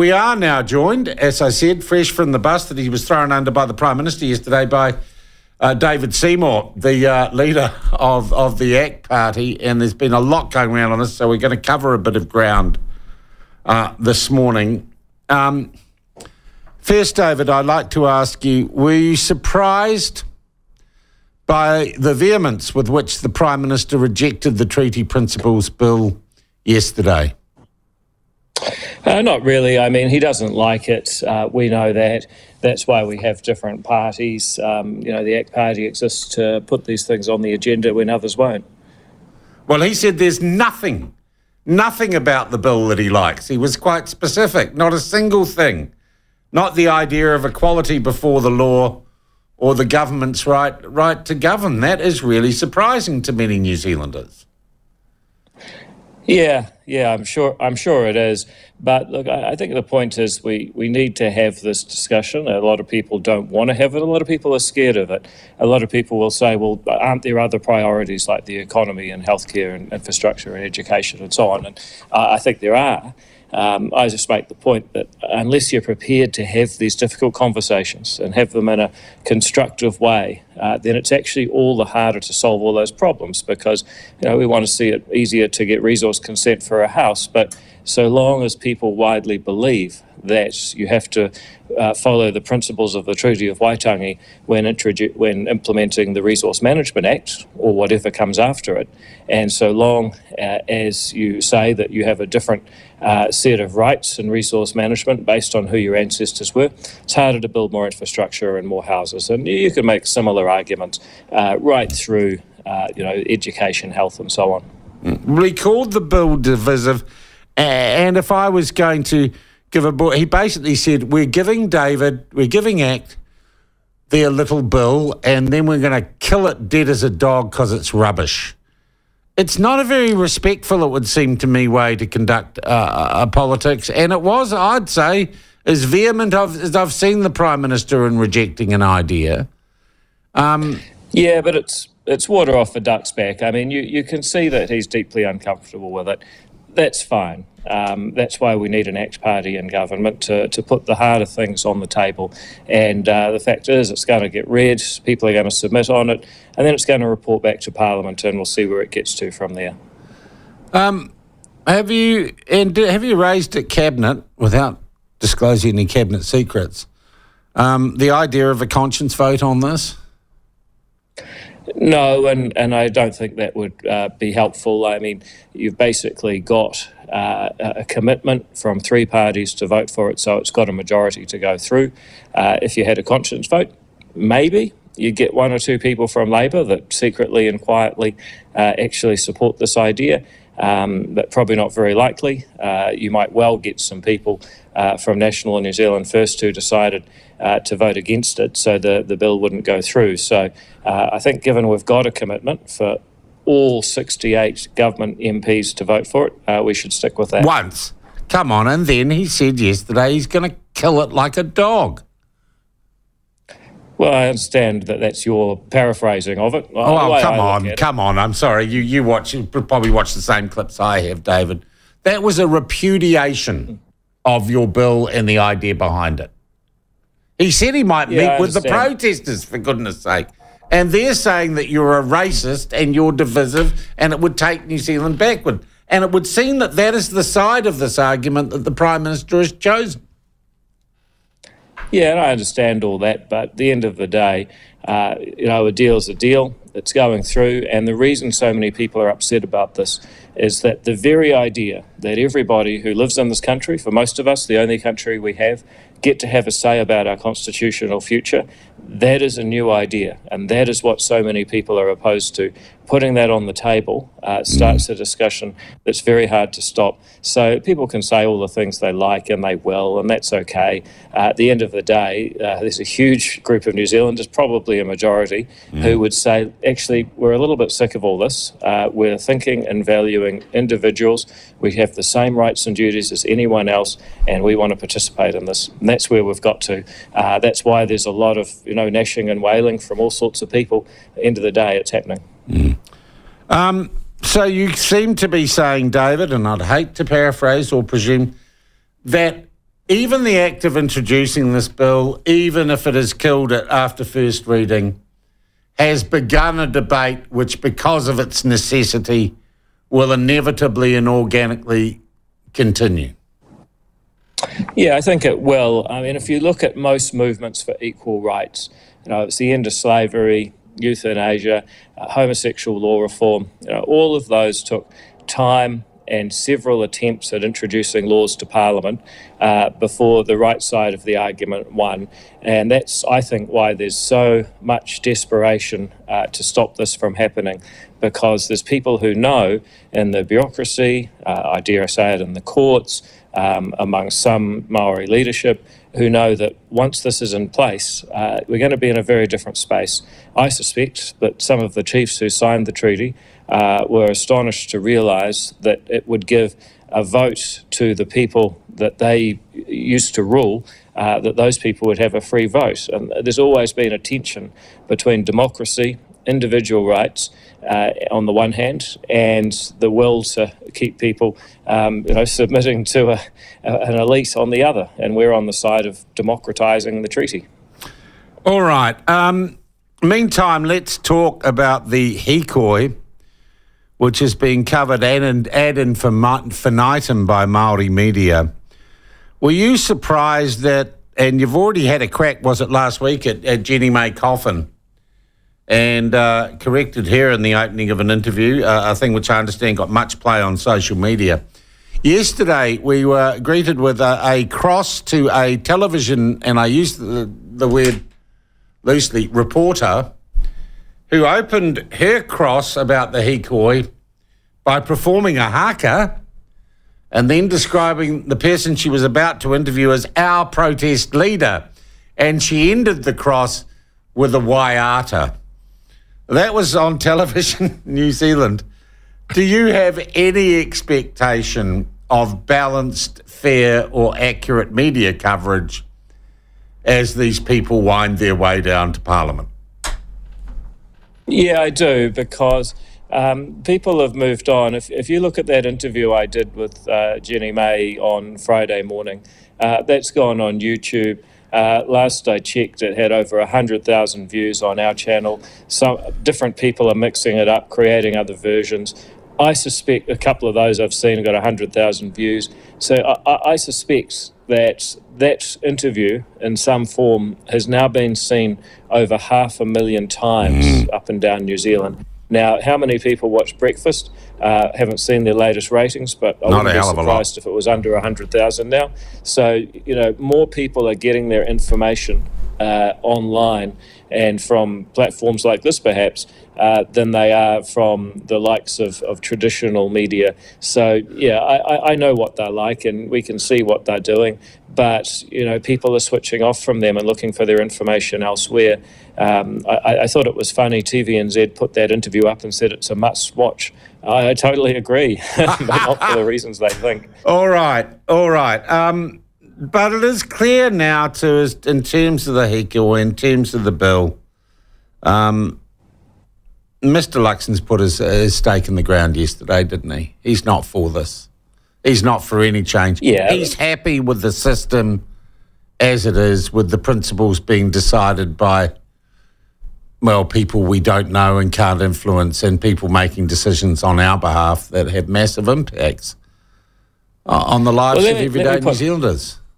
We are now joined, as I said, fresh from the bus that he was thrown under by the Prime Minister yesterday by David Seymour, the leader of the ACT Party, and there's been a lot going around on this, so we're going to cover a bit of ground this morning. First, David, I'd like to ask you, were you surprised by the vehemence with which the Prime Minister rejected the Treaty Principles Bill yesterday? Not really. I mean, he doesn't like it. We know that. That's why we have different parties. The ACT Party exists to put these things on the agenda when others won't. Well, he said there's nothing about the bill that he likes. He was quite specific. Not a single thing. Not the idea of equality before the law or the government's right to govern. That is really surprising to many New Zealanders. Yeah, I'm sure it is. But look, I think the point is we need to have this discussion. A lot of people don't want to have it. A lot of people are scared of it. A lot of people will say, well, aren't there other priorities like the economy and healthcare and infrastructure and education and so on? And I think there are. I just make the point that unless you're prepared to have these difficult conversations and have them in a constructive way, then it's actually all the harder to solve all those problems because, we want to see it easier to get resource consent for a house. But so long as people widely believe that you have to follow the principles of the Treaty of Waitangi when implementing the Resource Management Act or whatever comes after it, and so long as you say that you have a different set of rights in resource management based on who your ancestors were, it's harder to build more infrastructure and more houses. And you can make similar arguments right through, education, health, and so on. We called the bill divisive, and if I was going to give he basically said, we're giving ACT their little bill, and then we're going to kill it dead as a dog because it's rubbish. It's not a very respectful, it would seem to me, way to conduct politics, and it was, I'd say, as vehement as I've seen the Prime Minister in rejecting an idea. Yeah, but it's water off a duck's back. I mean, you can see that he's deeply uncomfortable with it. That's fine. That's why we need an ACT Party in government to put the harder things on the table. And the fact is it's going to get read, people are going to submit on it, and then it's going to report back to Parliament, and we'll see where it gets to from there. Have you raised at Cabinet, without disclosing any Cabinet secrets, the idea of a conscience vote on this? No, and I don't think that would be helpful. I mean, you've basically got a commitment from three parties to vote for it, so it's got a majority to go through. If you had a conscience vote, maybe you'd get one or two people from Labor that secretly and quietly actually support this idea, but probably not very likely. You might well get some people from National and New Zealand First who decided to vote against it, so the bill wouldn't go through. So I think given we've got a commitment for all 68 government MPs to vote for it, we should stick with that. Once. Come on, and then he said yesterday he's going to kill it like a dog. Well, I understand that that's your paraphrasing of it. Come on. I'm sorry. You probably watch the same clips I have, David. That was a repudiation of your bill and the idea behind it. He said he might meet with the protesters, for goodness sake. And they're saying that you're a racist and you're divisive and it would take New Zealand backward. And it would seem that is the side of this argument that the Prime Minister has chosen. Yeah, and I understand all that, but at the end of the day, a deal's a deal. It's going through, and the reason so many people are upset about this is that the very idea that everybody who lives in this country, for most of us, the only country we get to have a say about our constitutional future, that is a new idea, and that is what so many people are opposed to. Putting that on the table starts a discussion that's very hard to stop. So people can say all the things they like, and they will, and that's okay. At the end of the day, there's a huge group of New Zealanders, probably a majority, who would say, actually, we're a little bit sick of all this. We're thinking and valuing individuals. We have the same rights and duties as anyone else, and we want to participate in this. And that's where we've got to. That's why there's a lot of, gnashing and wailing from all sorts of people. At the end of the day, it's happening. So you seem to be saying, David, and I'd hate to paraphrase or presume, that even the act of introducing this bill, even if it has killed it after first reading, has begun a debate which, because of its necessity, will inevitably and organically continue. Yeah, I think it will. I mean, if you look at most movements for equal rights, it's the end of slavery, euthanasia, homosexual law reform, all of those took time and several attempts at introducing laws to Parliament before the right side of the argument won. And that's, I think, why there's so much desperation to stop this from happening, because there's people who know in the bureaucracy, I dare say it in the courts, among some Maori leadership, who know that once this is in place, we're going to be in a very different space. I suspect that some of the chiefs who signed the treaty were astonished to realise that it would give a vote to the people that they used to rule, that those people would have a free vote. And there's always been a tension between democracy, individual rights on the one hand, and the will to keep people submitting to an elite on the other. And we're on the side of democratising the treaty. All right. Meantime, let's talk about the hikoi, which is being covered ad infinitum by Maori media. Were you surprised that, and you've already had a crack, was it last week, at Jenny May Coffin, and corrected her in the opening of an interview, a thing which I understand got much play on social media. Yesterday, we were greeted with a cross to a television, and I use the word loosely, reporter, who opened her cross about the hikoi by performing a haka and then describing the person she was about to interview as our protest leader. And she ended the cross with a waiata. That was on television, New Zealand. Do you have any expectation of balanced, fair or accurate media coverage as these people wind their way down to Parliament? Yeah, I do, because people have moved on. If you look at that interview I did with Jenny May on Friday morning, that's gone on YouTube. Last I checked, it had over 100,000 views on our channel. Some different people are mixing it up, creating other versions. I suspect a couple of those I've seen have got 100,000 views. So I suspect that interview in some form has now been seen over 500,000 times up and down New Zealand. Now, how many people watch Breakfast? Haven't seen their latest ratings, but I wouldn't be surprised if it was under 100,000 now. So, more people are getting their information online and from platforms like this, perhaps, than they are from the likes of traditional media. So, yeah, I know what they're like, and we can see what they're doing. But, people are switching off from them and looking for their information elsewhere. I thought it was funny. TVNZ put that interview up and said it's a must-watch. I totally agree, but not for the reasons they think. All right. But it is clear now, in terms of the hikoi, in terms of the bill, Mr. Luxon's put his stake in the ground yesterday, didn't he? He's not for this. He's not for any change. Yeah. He's happy with the system as it is, with the principles being decided by, people we don't know and can't influence, and people making decisions on our behalf that have massive impacts on the lives of everyday New Zealanders.